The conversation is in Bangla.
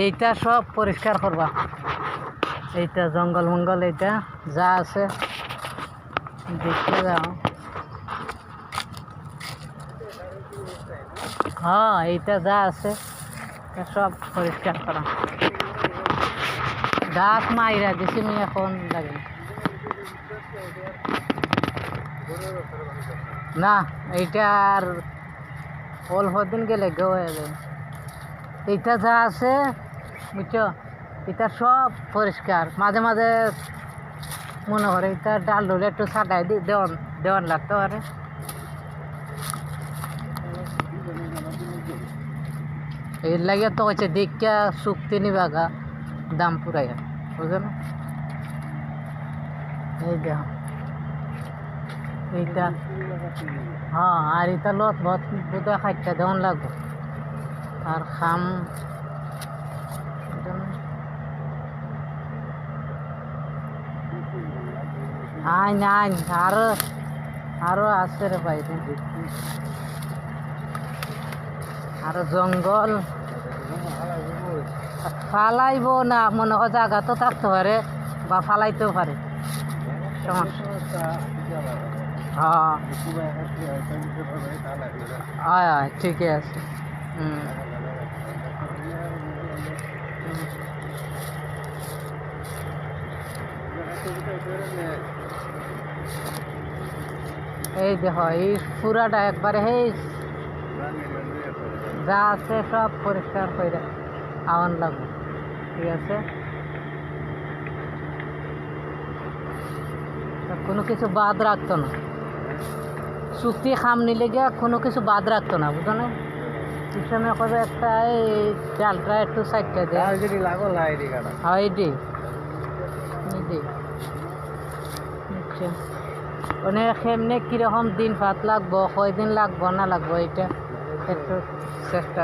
এইটা সব পরিষ্কার করবা, এইটা জঙ্গল মঙ্গল এইটা যা আছে দেখতে যাও। হ্যাঁ, এইটা যা আছে সব পরিষ্কার করা। গাছ মাইরা দিছি আমি, এখন লাগে না। এইটার অল্প দিন গেলে হয়ে যাবে। এইটা যা আছে বুঝছো, এটা সব পরিষ্কার। মাঝে মাঝে মনে করে এটা ডাল ডলে একটু ছাটাই দেওয়ান লাগতে পারে। এর লাগে তো হচ্ছে দেখা চুক্তি নিবাগা দাম পুরাইয়া, বুঝলো না? এই দেখ এইটা, হ্যাঁ, আর এটা লত ভত বোধ খাইটা দেওয়ান লাগবে। আর খাম আইন আইন আরো আছে রে বাইরে, আরো জঙ্গল ফালাইব না, মনে হয় জায়গা তো থাকতে পারে বা ফালাইতেও পারে, সমস্যা। হ্যাঁ হয় হয়, ঠিকই আছে। এই দেখো, এই পুরাটা একবারে এই যা আছে সব পরিষ্কার করে আওয়ান লাগবে, ঠিক আছে? কোনো কিছু বাদ রাখতো না, চুক্তি খাম নিলে গিয়া কোনো কিছু বাদ রাখতো না, বুঝো না? পিছনে করে একটা এই ডালটা একটু সাইডটা দেয়। হ্যাঁ, এইটি অনেক এমনি কীরকম দিন পাত লাগবো, কয়দিন লাগবো না লাগবো, এটা একটু চেষ্টা